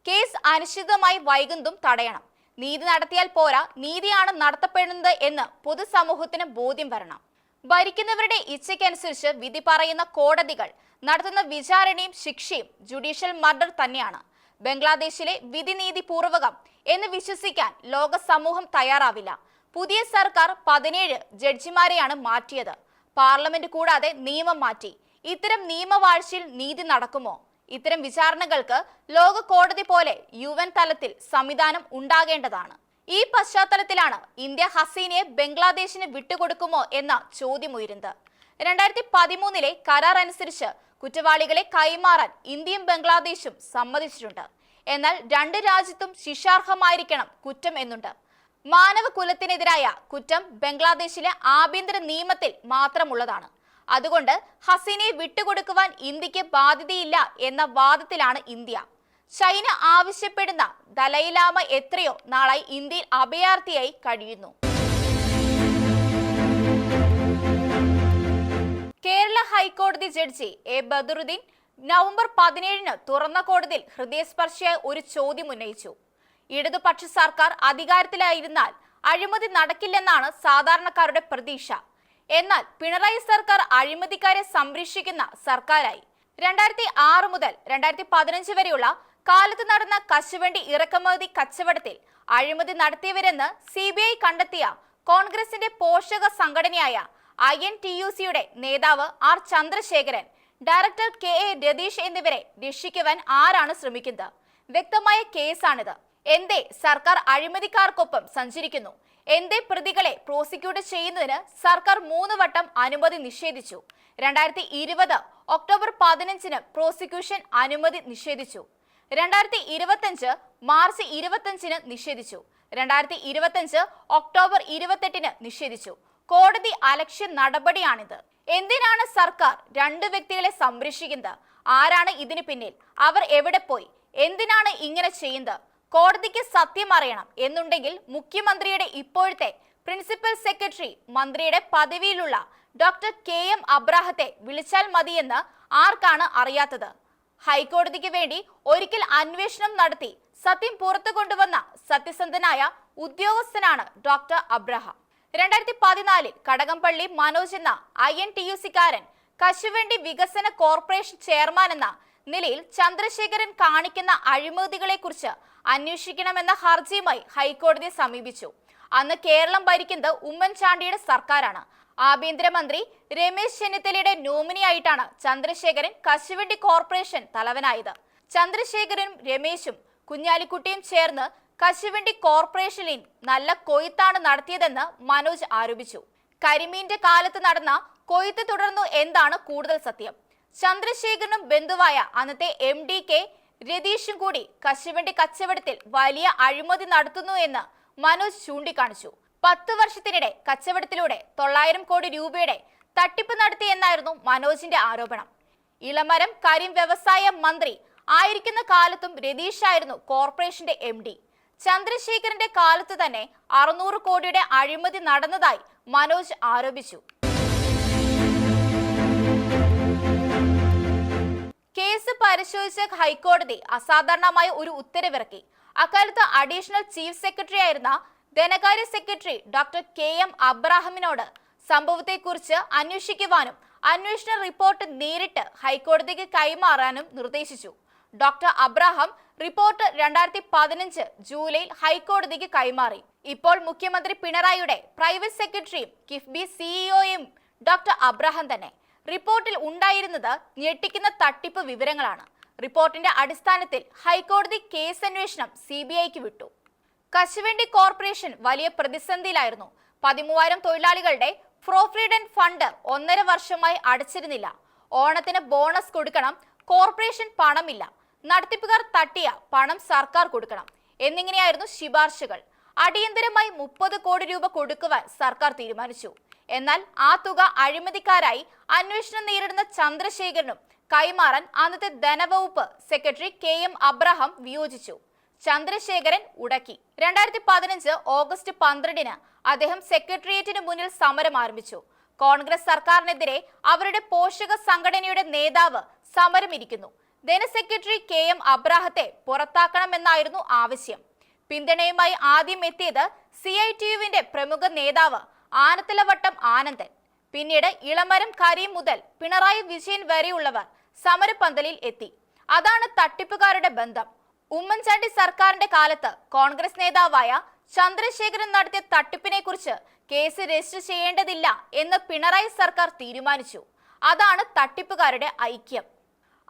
കേസ് അനിശ്ചിതമായി വൈകുന്നതും തടയണം. നീതി നടത്തിയാൽ പോരാ, നീതിയാണ് നടത്തപ്പെടുന്നത് എന്ന് പൊതുസമൂഹത്തിന് ബോധ്യം വരണം. ഭരിക്കുന്നവരുടെ ഇച്ഛയ്ക്കനുസരിച്ച് വിധി പറയുന്ന കോടതികൾ നടത്തുന്ന വിചാരണയും ശിക്ഷയും ജുഡീഷ്യൽ മർഡർ തന്നെയാണ്. ബംഗ്ലാദേശിലെ വിധി നീതിപൂർവകം എന്ന് വിശ്വസിക്കാൻ ലോക സമൂഹം തയ്യാറാവില്ല. പുതിയ സർക്കാർ 17 ജഡ്ജിമാരെയാണ് മാറ്റിയത്. പാർലമെന്റ് കൂടാതെ നിയമം മാറ്റി. ഇത്തരം നിയമവാഴ്ചയിൽ നീതി നടക്കുമോ? ഇത്തരം വിചാരണകൾക്ക് ലോക കോടതി പോലെ UN തലത്തിൽ സംവിധാനം ഉണ്ടാകേണ്ടതാണ്. ഈ പശ്ചാത്തലത്തിലാണ് ഇന്ത്യ ഹസീനയെ ബംഗ്ലാദേശിന് വിട്ടുകൊടുക്കുമോ എന്ന ചോദ്യം ഉയരുന്നത്. 2013 കരാർ അനുസരിച്ച് കുറ്റവാളികളെ കൈമാറാൻ ഇന്ത്യയും ബംഗ്ലാദേശും സമ്മതിച്ചിട്ടുണ്ട്. എന്നാൽ 2 രാജ്യത്തും ശിക്ഷാർഹമായിരിക്കണം കുറ്റം എന്നുണ്ട്. മാനവകുലത്തിനെതിരായ കുറ്റം ബംഗ്ലാദേശിലെ ആഭ്യന്തര നിയമത്തിൽ മാത്രമുള്ളതാണ്. അതുകൊണ്ട് ഹസീനയെ വിട്ടുകൊടുക്കുവാൻ ഇന്ത്യക്ക് ബാധ്യതയില്ല എന്ന വാദത്തിലാണ് ഇന്ത്യ. ചൈന ആവശ്യപ്പെടുന്ന ദലൈലാമ എത്രയോ നാളായി ഇന്ത്യയിൽ അഭയാർത്ഥിയായി കഴിയുന്നു. കേരള ഹൈക്കോടതി ജഡ്ജി എ ബദറുദ്ദീൻ നവംബർ 17-ന് തുറന്ന കോടതിയിൽ ഹൃദയസ്പർശിയായ ഒരു ചോദ്യം ഉന്നയിച്ചു. ഇടതുപക്ഷ സർക്കാർ അധികാരത്തിലായിരുന്നാൽ അഴിമതി നടക്കില്ലെന്നാണ് സാധാരണക്കാരുടെ പ്രതീക്ഷ. എന്നാൽ പിണറായി സർക്കാർ അഴിമതിക്കാരെ സംരക്ഷിക്കുന്ന സർക്കാരായി. 2006 മുതൽ 2015 വരെയുള്ള കാലത്ത് നടന്ന കശുവണ്ടി ഇറക്കുമതി കച്ചവടത്തിൽ അഴിമതി നടത്തിയവരെന്ന് CBI കണ്ടെത്തിയ കോൺഗ്രസിന്റെ പോഷക സംഘടനയായ INTUC-യുടെ നേതാവ് R Chandrasekharan, director KA Ratheesh എന്നിവരെ രക്ഷിക്കുവാൻ ആരാണ് ശ്രമിക്കുന്നത്? വ്യക്തമായ കേസാണിത്. എന്തേ സർക്കാർ അഴിമതിക്കാർക്കൊപ്പം സഞ്ചരിക്കുന്നു? എന്തേ പ്രതികളെ പ്രോസിക്യൂട്ട് ചെയ്യുന്നതിന് സർക്കാർ 3 വട്ടം അനുമതി നിഷേധിച്ചു? 2020 ഒക്ടോബർ 15-ന് പ്രോസിക്യൂഷൻ അനുമതി നിഷേധിച്ചു. 2025 മാർച്ച് 25-ന് നിഷേധിച്ചു. 2025 ഒക്ടോബർ 28-ന് നിഷേധിച്ചു. കോടതി അലക്ഷ്യ നടപടിയാണിത്. എന്തിനാണ് സർക്കാർ 2 വ്യക്തികളെ സംരക്ഷിക്കുന്നത്? ആരാണ് ഇതിന് പിന്നിൽ? അവർ എവിടെ പോയി? എന്തിനാണ് ഇങ്ങനെ ചെയ്യുന്നത്? കോടതിക്ക് സത്യം അറിയണം എന്നുണ്ടെങ്കിൽ മുഖ്യമന്ത്രിയുടെ ഇപ്പോഴത്തെ പ്രിൻസിപ്പൽ സെക്രട്ടറി മന്ത്രിയുടെ പദവിയിലുള്ള ഡോക്ടർ KM അബ്രാഹത്തെ വിളിച്ചാൽ മതിയെന്ന് ആർക്കാണ് അറിയാത്തത്? ഹൈക്കോടതിക്ക് വേണ്ടി ഒരിക്കൽ അന്വേഷണം നടത്തി സത്യം പുറത്തു കൊണ്ടുവന്ന സത്യസന്ധനായ ഉദ്യോഗസ്ഥനാണ് ഡോക്ടർ അബ്രഹാം. 2014 കടകംപള്ളി മനോജ് എന്ന INTUC-കാരൻ കശുവണ്ടി വികസന കോർപ്പറേഷൻ ചെയർമാൻ എന്ന നിലയിൽ ചന്ദ്രശേഖരൻ കാണിക്കുന്ന അഴിമതികളെ കുറിച്ച് അന്വേഷിക്കണമെന്ന ഹർജിയുമായി ഹൈക്കോടതിയെ സമീപിച്ചു. അന്ന് കേരളം ഭരിക്കുന്നത് ഉമ്മൻചാണ്ടിയുടെ സർക്കാരാണ്. ആഭ്യന്തരമന്ത്രി രമേശ് ചെന്നിത്തലയുടെ നോമിനിയായിട്ടാണ് ചന്ദ്രശേഖരൻ കശുവണ്ടി കോർപ്പറേഷൻ തലവനായത്. ചന്ദ്രശേഖരനും രമേശും കുഞ്ഞാലിക്കുട്ടിയും ചേർന്ന് കശുവണ്ടി കോർപ്പറേഷനിൽ നല്ല കൊയ്ത്താണ് നടത്തിയതെന്ന് മനോജ് ആരോപിച്ചു. കരിമീന്റെ കാലത്ത് നടന്ന കൊയ്ത്ത് തുടർന്നു എന്താണ് കൂടുതൽ സത്യം? ചന്ദ്രശേഖരനും ബന്ധുവായ അന്നത്തെ MD-K രതീഷും കൂടി കശുവണ്ടി കച്ചവടത്തിൽ വലിയ അഴിമതി നടത്തുന്നു എന്ന് മനോജ് ചൂണ്ടിക്കാണിച്ചു. 10 വർഷത്തിനിടെ കച്ചവടത്തിലൂടെ 900 കോടി രൂപയുടെ തട്ടിപ്പ് നടത്തിയെന്നായിരുന്നു മനോജിന്റെ ആരോപണം. ഇളമരം കരിം വ്യവസായ മന്ത്രി ആയിരിക്കുന്ന കാലത്തും രതീഷായിരുന്നു കോർപ്പറേഷന്റെ MD. ചന്ദ്രശേഖരന്റെ കാലത്ത് തന്നെ 600 കോടിയുടെ അഴിമതി നടന്നതായി മനോജ് ആരോപിച്ചു. കേസ് പരിശോധിച്ച ഹൈക്കോടതി അസാധാരണമായ ഒരു ഉത്തരവിറക്കി. അക്കാലത്ത് അഡീഷണൽ ചീഫ് സെക്രട്ടറി ആയിരുന്ന ധനകാര്യ സെക്രട്ടറി ഡോക്ടർ KM അബ്രാഹമിനോട് സംഭവത്തെക്കുറിച്ച് അന്വേഷിക്കുവാനും അന്വേഷണ റിപ്പോർട്ട് നേരിട്ട് ഹൈക്കോടതിക്ക് കൈമാറാനും നിർദ്ദേശിച്ചു. ഡോക്ടർ അബ്രാഹം റിപ്പോർട്ട് 2015 ജൂലൈയിൽ ഹൈക്കോടതിക്ക് കൈമാറി. ഇപ്പോൾ മുഖ്യമന്ത്രി പിണറായിയുടെ പ്രൈവറ്റ് സെക്രട്ടറിയും കിഫ്ബി CEO-യും ഡോക്ടർ അബ്രാഹം തന്നെ. റിപ്പോർട്ടിൽ ഉണ്ടായിരുന്നത് ഞെട്ടിക്കുന്ന തട്ടിപ്പ് വിവരങ്ങളാണ്. റിപ്പോർട്ടിന്റെ അടിസ്ഥാനത്തിൽ ഹൈക്കോടതി കേസ് അന്വേഷണം CBIക്ക് വിട്ടു. കശുവണ്ടി കോർപ്പറേഷൻ വലിയ പ്രതിസന്ധിയിലായിരുന്നു. 13,000 തൊഴിലാളികളുടെ പ്രോവിഡന്റ് ഫണ്ട് 1.5 വർഷമായി അടച്ചിരുന്നില്ല. ഓണത്തിന് ബോണസ് കൊടുക്കണം, കോർപ്പറേഷൻ പണമില്ല, നടത്തിപ്പുകാർ തട്ടിയ പണം സർക്കാർ കൊടുക്കണം എന്നിങ്ങനെയായിരുന്നു ശുപാർശകൾ. അടിയന്തരമായി 30 കോടി രൂപ കൊടുക്കുവാൻ സർക്കാർ തീരുമാനിച്ചു. എന്നാൽ ആ തുക അഴിമതിക്കാരായി അന്വേഷണം നേരിടുന്ന ചന്ദ്രശേഖരനും കൈമാറാൻ അന്നത്തെ ധനവകുപ്പ് സെക്രട്ടറി KM അബ്രാഹം വിയോജിച്ചു. ചന്ദ്രശേഖരൻ ഉടക്കി. 2015 ഓഗസ്റ്റ് 12-ന് അദ്ദേഹം സെക്രട്ടേറിയറ്റിന് മുന്നിൽ സമരം ആരംഭിച്ചു. കോൺഗ്രസ് സർക്കാരിനെതിരെ അവരുടെ പോഷക സംഘടനയുടെ നേതാവ് സമരമിരിക്കുന്നു. ധനസെക്രട്ടറി KM അബ്രാഹത്തെ പുറത്താക്കണമെന്നായിരുന്നു ആവശ്യം. പിന്തുണയുമായി ആദ്യം എത്തിയത് CITU-വിന്റെ പ്രമുഖ നേതാവ് ആനത്തലവട്ടം ആനന്ദൻ. പിന്നീട് ഇളമരം കരീം മുതൽ പിണറായി വിജയൻ വരെയുള്ളവർ സമരപന്തലിൽ എത്തി. അതാണ് തട്ടിപ്പുകാരുടെ ബന്ധം. ഉമ്മൻചാണ്ടി സർക്കാരിന്റെ കാലത്ത് കോൺഗ്രസ് നേതാവായ ചന്ദ്രശേഖരൻ നടത്തിയ തട്ടിപ്പിനെ കുറിച്ച് കേസ് രജിസ്റ്റർ ചെയ്യേണ്ടതില്ല എന്ന് പിണറായി സർക്കാർ തീരുമാനിച്ചു. അതാണ് തട്ടിപ്പുകാരുടെ ഐക്യം.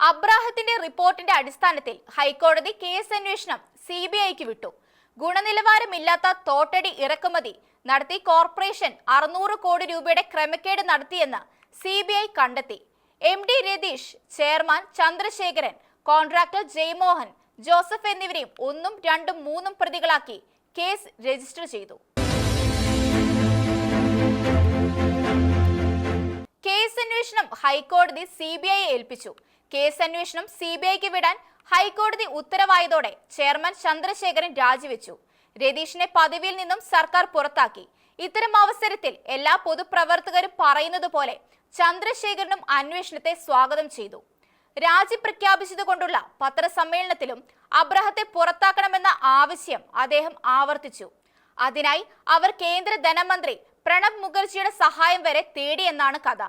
അബ്രാഹത്തിന്റെ റിപ്പോർട്ടിന്റെ അടിസ്ഥാനത്തിൽ ഹൈക്കോടതി കേസ് അന്വേഷണം CBIക്ക് വിട്ടു. ഗുണനിലവാരമില്ലാത്ത തോട്ടടി ഇറക്കുമതി നടത്തി കോർപ്പറേഷൻ 600 കോടി രൂപയുടെ ക്രമക്കേട് നടത്തിയെന്ന് CBI കണ്ടെത്തി. MD Ratheesh, chairman Chandrasekharan, contractor Jaimohan, Joseph എന്നിവരെയും 1, 2, 3 പ്രതികളാക്കി കേസ് രജിസ്റ്റർ ചെയ്തു. കേസ് അന്വേഷണം ഹൈക്കോടതി CBIയെ ഏൽപ്പിച്ചു. കേസ് അന്വേഷണം CBIക്ക് വിടാൻ ഹൈക്കോടതി ഉത്തരവായതോടെ ചെയർമാൻ ചന്ദ്രശേഖരൻ രാജിവെച്ചു. രതീഷിനെ പദവിയിൽ നിന്നും സർക്കാർ പുറത്താക്കി. ഇത്തരം അവസരത്തിൽ എല്ലാ പൊതുപ്രവർത്തകരും പറയുന്നത് പോലെ ചന്ദ്രശേഖരനും അന്വേഷണത്തെ സ്വാഗതം ചെയ്തു. രാജി പ്രഖ്യാപിച്ചതുകൊണ്ടുള്ള പത്രസമ്മേളനത്തിലും അബ്രാഹത്തെ പുറത്താക്കണമെന്ന ആവശ്യം അദ്ദേഹം ആവർത്തിച്ചു. അതിനായി അവർ കേന്ദ്ര ധനമന്ത്രി പ്രണബ് മുഖർജിയുടെ സഹായം വരെ തേടിയെന്നാണ് കഥ.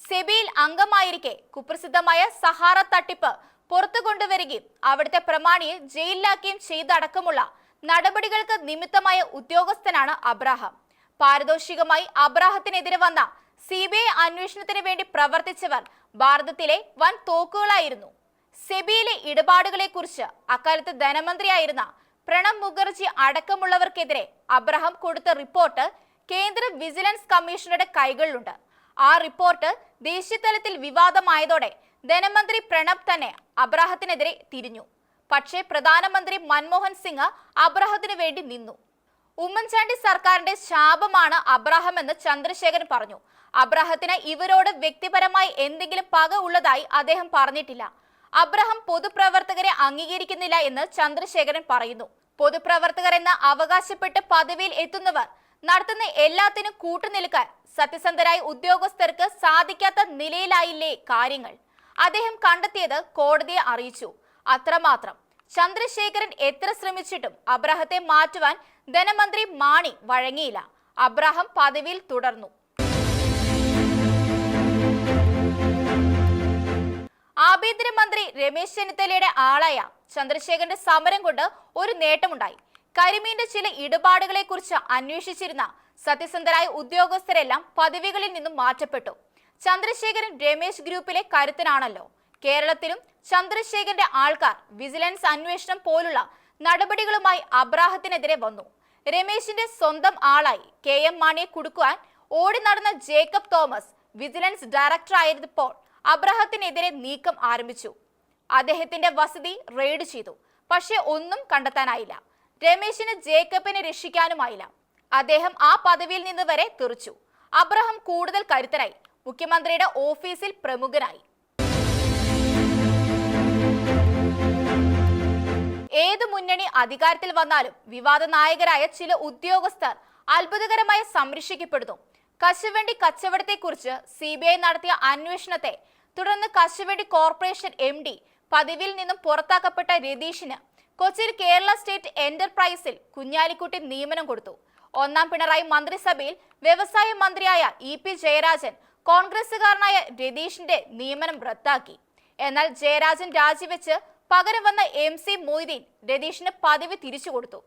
സെബിയിൽ അംഗമായിരിക്കെ കുപ്രസിദ്ധമായ സഹാറ തട്ടിപ്പ് പുറത്തു കൊണ്ടുവരികയും അവിടുത്തെ പ്രമാണിയെ ജയിലിലാക്കുകയും ചെയ്തടക്കമുള്ള നടപടികൾക്ക് നിമിത്തമായ ഉദ്യോഗസ്ഥനാണ് അബ്രാഹം. പാരിതോഷികമായി അബ്രാഹത്തിനെതിരെ വന്ന CBI അന്വേഷണത്തിന് വേണ്ടി പ്രവർത്തിച്ചവർ ഭാരതത്തിലെ വൻ തോക്കുകളായിരുന്നു. സെബിയിലെ ഇടപാടുകളെ കുറിച്ച് അക്കാലത്ത് ധനമന്ത്രിയായിരുന്ന പ്രണബ് മുഖർജി അടക്കമുള്ളവർക്കെതിരെ അബ്രാഹം കൊടുത്ത റിപ്പോർട്ട് കേന്ദ്ര വിജിലൻസ് കമ്മീഷണറുടെ കൈകളിലുണ്ട്. ആ റിപ്പോർട്ട് ദേശീയ തലത്തിൽ വിവാദമായതോടെ ധനമന്ത്രി പ്രണബ് തന്നെ അബ്രാഹത്തിനെതിരെ തിരിഞ്ഞു. പക്ഷേ പ്രധാനമന്ത്രി മൻമോഹൻ സിംഗ് അബ്രാഹത്തിന് വേണ്ടി നിന്നു. ഉമ്മൻചാണ്ടി സർക്കാരിന്റെ ശാപമാണ് അബ്രാഹം എന്ന് ചന്ദ്രശേഖരൻ പറഞ്ഞു. അബ്രാഹത്തിന് ഇവരോട് വ്യക്തിപരമായി എന്തെങ്കിലും പക ഉള്ളതായി അദ്ദേഹം പറഞ്ഞിട്ടില്ല. അബ്രാഹം പൊതുപ്രവർത്തകരെ അംഗീകരിക്കുന്നില്ല എന്ന് ചന്ദ്രശേഖരൻ പറയുന്നു. പൊതുപ്രവർത്തകർ എന്ന് അവകാശപ്പെട്ട് പദവിയിൽ എത്തുന്നവർ നടത്തുന്ന എല്ലാത്തിനും കൂട്ടുനിൽക്കാൻ സത്യസന്ധരായ ഉദ്യോഗസ്ഥർക്ക് സാധിക്കാത്ത നിലയിലായില്ലേ കാര്യങ്ങൾ? അദ്ദേഹം കണ്ടെത്തിയത് കോടതിയെ അറിയിച്ചു, അത്രമാത്രം. ചന്ദ്രശേഖരൻ എത്ര ശ്രമിച്ചിട്ടും അബ്രാഹത്തെ മാറ്റുവാൻ ധനമന്ത്രി മാണി വഴങ്ങിയില്ല. അബ്രാഹം പദവിയിൽ തുടർന്നു. ആഭ്യന്തരമന്ത്രി രമേശ് ചെന്നിത്തലയുടെ ആളായ ചന്ദ്രശേഖരന്റെ സമരം കൊണ്ട് ഒരു നേട്ടമുണ്ടായി. കരിമീന്റെ ചില ഇടപാടുകളെ കുറിച്ച് അന്വേഷിച്ചിരുന്ന സത്യസന്ധരായ ഉദ്യോഗസ്ഥരെല്ലാം പദവികളിൽ നിന്നും മാറ്റപ്പെട്ടു. ചന്ദ്രശേഖരൻ രമേശ് ഗ്രൂപ്പിലെ കരുത്തനാണല്ലോ. കേരളത്തിലും ചന്ദ്രശേഖരന്റെ ആൾക്കാർ വിജിലൻസ് അന്വേഷണം പോലുള്ള നടപടികളുമായി അബ്രാഹത്തിനെതിരെ വന്നു. രമേശിന്റെ സ്വന്തം ആളായി KM മാണിയെ കുടുക്കുവാൻ ഓടി നടന്ന ജേക്കബ് തോമസ് വിജിലൻസ് ഡയറക്ടർ ആയിരുന്നപ്പോൾ അബ്രാഹത്തിനെതിരെ നീക്കം ആരംഭിച്ചു. അദ്ദേഹത്തിന്റെ വസതി റെയ്ഡ് ചെയ്തു. പക്ഷെ ഒന്നും കണ്ടെത്താനായില്ല. രമേശിന് ജേക്കബിനെ രക്ഷിക്കാനുമായില്ല. അദ്ദേഹം ആ പദവിയിൽ നിന്ന് വരെ തെറിച്ചു. അബ്രഹാം കൂടുതൽ കരുത്തരായി. മുഖ്യമന്ത്രിയുടെ ഓഫീസിൽ പ്രമുഖനായി. ഏത് മുന്നണി അധികാരത്തിൽ വന്നാലും വിവാദ നായകരായ ചില ഉദ്യോഗസ്ഥർ അത്ഭുതകരമായി സംരക്ഷിക്കപ്പെടുന്നു. കശുവണ്ടി കച്ചവടത്തെക്കുറിച്ച് CBI നടത്തിയ അന്വേഷണത്തെ തുടർന്ന് കശുവണ്ടി കോർപ്പറേഷൻ MD പദവിയിൽ നിന്നും പുറത്താക്കപ്പെട്ട രതീഷിന് കൊച്ചിയിൽ കേരള സ്റ്റേറ്റ് എന്റർപ്രൈസിൽ കുഞ്ഞാലിക്കുട്ടി നിയമനം കൊടുത്തു. ഒന്നാം പിണറായി മന്ത്രിസഭയിൽ വ്യവസായ മന്ത്രിയായ EP ജയരാജൻ കോൺഗ്രസുകാരനായ രതീഷിന്റെ നിയമനം റദ്ദാക്കി. എന്നാൽ ജയരാജൻ രാജിവെച്ച് പകരം വന്ന MC മൊയ്തീൻ രതീഷിന് പദവി തിരിച്ചു കൊടുത്തു.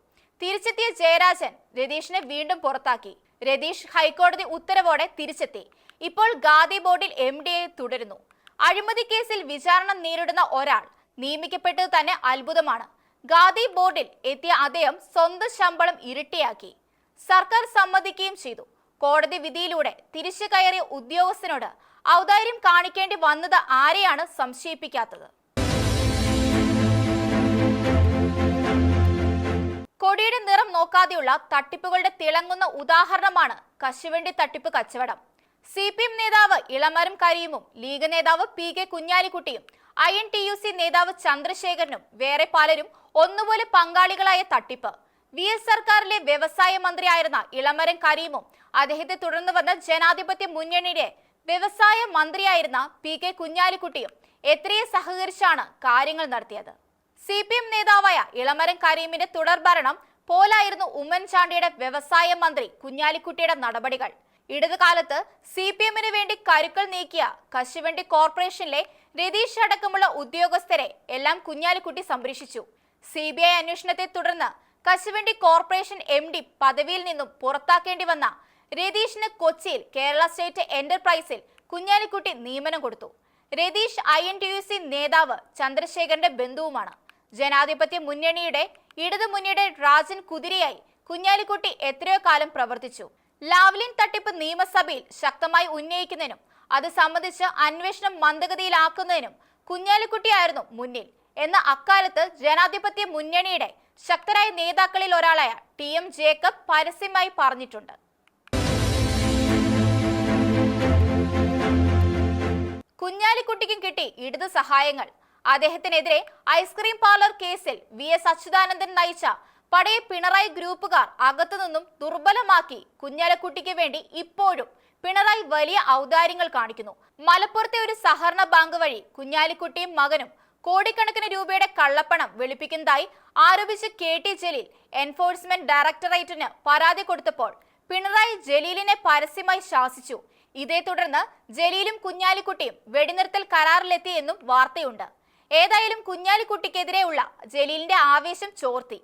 തിരിച്ചെത്തിയ ജയരാജൻ രതീഷിനെ വീണ്ടും പുറത്താക്കി. രതീഷ് ഹൈക്കോടതി ഉത്തരവോടെ തിരിച്ചെത്തി. ഇപ്പോൾ ഖാദി ബോർഡിൽ MD തുടരുന്നു. അഴിമതി കേസിൽ വിചാരണ നേരിടുന്ന ഒരാൾ നിയമിക്കപ്പെട്ടത് തന്നെ അത്ഭുതമാണ്. ഖാദി ബോർഡിൽ എത്തിയ അദ്ദേഹം സ്വന്തം ശമ്പളം ഇരട്ടിയാക്കി. സർക്കാർ സമ്മതിക്കുകയും ചെയ്തു. കോടതി വിധിയിലൂടെ തിരിച്ചു കയറിയ ഉദ്യോഗസ്ഥനോട് ഔദാര്യം കാണിക്കേണ്ടി വന്നത് ആരെയാണ് സംശയിപ്പിക്കാത്തത്? കൊടിയുടെ നിറം നോക്കാതെയുള്ള തട്ടിപ്പുകളുടെ തിളങ്ങുന്ന ഉദാഹരണമാണ് കശുവണ്ടി തട്ടിപ്പ് കച്ചവടം. CPM നേതാവ് ഇളമരം കരീമും ലീഗ് നേതാവ് PK കുഞ്ഞാലിക്കുട്ടിയും INTUC നേതാവ് ചന്ദ്രശേഖരനും വേറെ പലരും ഒന്നുപോലെ പങ്കാളികളായ തട്ടിപ്പ്. VS സർക്കാരിലെ വ്യവസായ മന്ത്രിയായിരുന്ന ഇളമരം കരീമും അദ്ദേഹത്തെ തുടർന്ന് വന്ന ജനാധിപത്യ മുന്നണിയുടെ വ്യവസായ മന്ത്രിയായിരുന്ന PK കുഞ്ഞാലിക്കുട്ടിയും എത്രയെ സഹകരിച്ചാണ് കാര്യങ്ങൾ നടത്തിയത്. CPM നേതാവായ ഇളമരം കരീമിന്റെ തുടർഭരണം പോലായിരുന്നു ഉമ്മൻചാണ്ടിയുടെ വ്യവസായ മന്ത്രി കുഞ്ഞാലിക്കുട്ടിയുടെ നടപടികൾ. ഇടതുകാലത്ത് CPMന് വേണ്ടി കരുക്കൾ നീക്കിയ കശുവണ്ടി കോർപ്പറേഷനിലെ രതീഷ് അടക്കമുള്ള ഉദ്യോഗസ്ഥരെ എല്ലാം കുഞ്ഞാലിക്കുട്ടി സംരക്ഷിച്ചു. CBI അന്വേഷണത്തെ തുടർന്ന് കശുവണ്ടി കോർപ്പറേഷൻ MD പദവിയിൽ നിന്നും പുറത്താക്കേണ്ടി വന്ന രതീഷിന് കൊച്ചിയിൽ കേരള സ്റ്റേറ്റ് എന്റർപ്രൈസിൽ കുഞ്ഞാലിക്കുട്ടി നിയമനം കൊടുത്തു. രതീഷ് INTUC നേതാവ് ചന്ദ്രശേഖരന്റെ ബന്ധുവുമാണ്. ജനാധിപത്യ മുന്നണിയുടെ ഇടതുമുന്നണിയുടെ രാജൻ കുതിരയായി കുഞ്ഞാലിക്കുട്ടി എത്രയോ കാലം പ്രവർത്തിച്ചു. ലാവ്ലിൻ തട്ടിപ്പ് നിയമസഭയിൽ ശക്തമായി ഉന്നയിക്കുന്നതിനും അത് സംബന്ധിച്ച് അന്വേഷണം മന്ദഗതിയിലാക്കുന്നതിനും കുഞ്ഞാലിക്കുട്ടിയായിരുന്നു മുന്നിൽ എന്ന് അക്കാലത്ത് ജനാധിപത്യ മുന്നണിയുടെ ശക്തരായ നേതാക്കളിൽ ഒരാളായ TM ജേക്കബ് പരസ്യമായി പറഞ്ഞിട്ടുണ്ട്. കുഞ്ഞാലിക്കുട്ടിക്കും കിട്ടി ഇടത് സഹായങ്ങൾ. അദ്ദേഹത്തിനെതിരെ ഐസ്ക്രീം പാർലർ കേസിൽ VS അച്യുതാനന്ദൻ നയിച്ച പടയെ പിണറായി ഗ്രൂപ്പുകാർ അകത്തുനിന്നും ദുർബലമാക്കി കുഞ്ഞാലിക്കുട്ടിക്ക് വേണ്ടി ഇപ്പോഴും പിണറായി വലിയ ഔദാര്യങ്ങൾ കാണിക്കുന്നു. മലപ്പുറത്തെ ഒരു സഹകരണ ബാങ്ക് വഴി കുഞ്ഞാലിക്കുട്ടിയും മകനും കോടിക്കണക്കിന് രൂപയുടെ കള്ളപ്പണം വെളുപ്പിക്കുന്നതായി ആരോപിച്ച് KT ജലീൽ എൻഫോഴ്സ്മെന്റ് ഡയറക്ടറേറ്റിന് പരാതി കൊടുത്തപ്പോൾ പിണറായി ജലീലിനെ പരസ്യമായി ശാസിച്ചു. ഇതേ തുടർന്ന് ജലീലും കുഞ്ഞാലിക്കുട്ടിയും വെടിനിർത്തൽ കരാറിലെത്തിയെന്നും വാർത്തയുണ്ട്. ഏതായാലും കുഞ്ഞാലിക്കുട്ടിക്കെതിരെയുള്ള ജലീലിന്റെ ആവേശം ചോർത്തി.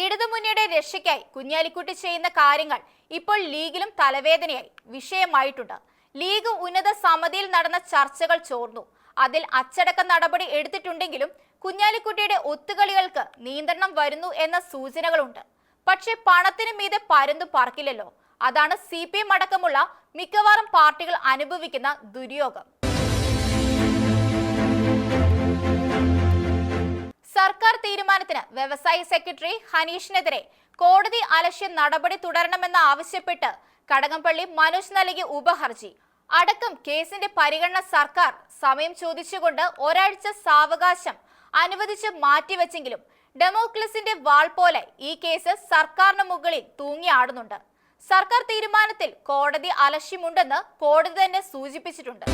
ഇടതുമുന്നണിയുടെ രക്ഷയ്ക്കായി കുഞ്ഞാലിക്കുട്ടി ചെയ്യുന്ന കാര്യങ്ങൾ ഇപ്പോൾ ലീഗിലും തലവേദനയായി വിഷയമായിട്ടുണ്ട്. ലീഗ് ഉന്നത സമിതിയിൽ നടന്ന ചർച്ചകൾ ചോർന്നു. അതിൽ അച്ചടക്ക നടപടി എടുത്തിട്ടുണ്ടെങ്കിലും കുഞ്ഞാലിക്കുട്ടിയുടെ ഒത്തുകളികൾക്ക് നിയന്ത്രണം വരുന്നു എന്ന സൂചനകളുണ്ട്. പക്ഷെ പണത്തിന് മീതെ പരന്നു പറക്കില്ലല്ലോ. അതാണ് CPM അടക്കമുള്ള മിക്കവാറും പാർട്ടികൾ അനുഭവിക്കുന്ന ദുര്യോഗം. സർക്കാർ തീരുമാനത്തിന് വ്യവസായ സെക്രട്ടറി ഹനീഷിനെതിരെ കോടതി അലക്ഷ്യ നടപടി തുടരണമെന്ന് ആവശ്യപ്പെട്ട് കടകംപള്ളി മനോജ് നൽകിയ ഉപഹർജി അടക്കം കേസിന്റെ പരിഗണന സർക്കാർ സമയം ചോദിച്ചുകൊണ്ട് ഒരാഴ്ച സാവകാശം അനുവദിച്ച് മാറ്റിവെച്ചെങ്കിലും ഡെമോക്രസിന്റെ വാൾ പോലെ ഈ കേസ് സർക്കാരിന് മുകളിൽ തൂങ്ങിയാടുന്നുണ്ട്. സർക്കാർ തീരുമാനത്തിൽ കോടതി അലക്ഷ്യമുണ്ടെന്ന് കോടതി തന്നെ സൂചിപ്പിച്ചിട്ടുണ്ട്.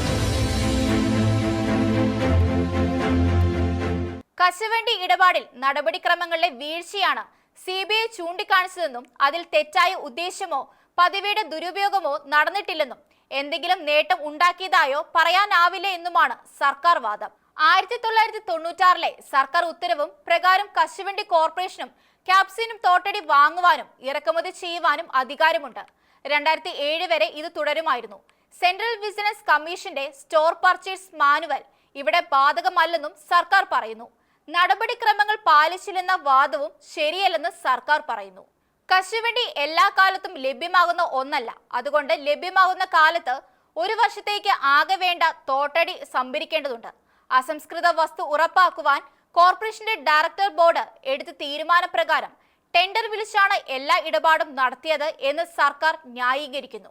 കശുവണ്ടി ഇടപാടിൽ നടപടിക്രമങ്ങളിലെ വീഴ്ചയാണ് CBI ചൂണ്ടിക്കാണിച്ചതെന്നും അതിൽ തെറ്റായ ഉദ്ദേശമോ പദവിയുടെ ദുരുപയോഗമോ നടന്നിട്ടില്ലെന്നും എന്തെങ്കിലും നേട്ടം ഉണ്ടാക്കിയതായോ പറയാനാവില്ല എന്നുമാണ് സർക്കാർ വാദം. 1996 സർക്കാർ ഉത്തരവും പ്രകാരം കശുവണ്ടി കോർപ്പറേഷനും ക്യാപ്സിനും തോട്ടടി വാങ്ങുവാനും ഇറക്കുമതി ചെയ്യുവാനും അധികാരമുണ്ട്. 2007 വരെ ഇത് തുടരുമായിരുന്നു. സെൻട്രൽ വിജിലൻസ് കമ്മീഷന്റെ സ്റ്റോർ പർച്ചേസ് മാനുവൽ ഇവിടെ ബാധകമല്ലെന്നും സർക്കാർ പറയുന്നു. നടപടിക്രമങ്ങൾ പാലിച്ചില്ലെന്ന വാദവും ശരിയല്ലെന്ന് സർക്കാർ പറയുന്നു. കശുവണ്ടി എല്ലാ കാലത്തും ലഭ്യമാകുന്ന ഒന്നല്ല. അതുകൊണ്ട് ലഭ്യമാകുന്ന കാലത്ത് ഒരു വർഷത്തേക്ക് ആകെ വേണ്ട തോട്ടടി സംഭരിക്കേണ്ടതുണ്ട്. അസംസ്കൃത വസ്തു ഉറപ്പാക്കുവാൻ കോർപ്പറേഷന്റെ ഡയറക്ടർ ബോർഡ് എടുത്ത തീരുമാനപ്രകാരം ടെൻഡർ വിളിച്ചാണ് എല്ലാ ഇടപാടും നടത്തിയത് എന്ന് സർക്കാർ ന്യായീകരിക്കുന്നു.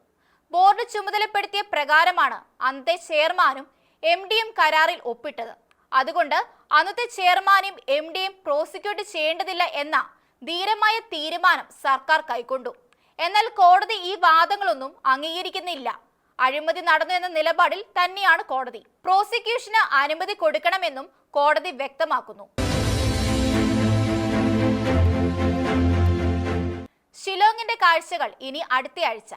ബോർഡ് ചുമതലപ്പെടുത്തിയ പ്രകാരമാണ് അന്നത്തെ ചെയർമാനും MDയും കരാറിൽ ഒപ്പിട്ടത്. അതുകൊണ്ട് അന്നത്തെ ചെയർമാനെയും MDയും പ്രോസിക്യൂട്ട് ചെയ്യേണ്ടതില്ല എന്ന ധീരമായ തീരുമാനം സർക്കാർ കൈക്കൊണ്ടു. എന്നാൽ കോടതി ഈ വാദങ്ങളൊന്നും അംഗീകരിക്കുന്നില്ല. അഴിമതി നടന്നു എന്ന നിലപാടിൽ തന്നെയാണ് കോടതി. പ്രോസിക്യൂഷന് അനുമതി കൊടുക്കണമെന്നും കോടതി വ്യക്തമാക്കുന്നു. ഷിലോങ്ങിന്റെ കാഴ്ചകൾ ഇനി അടുത്തയാഴ്ച.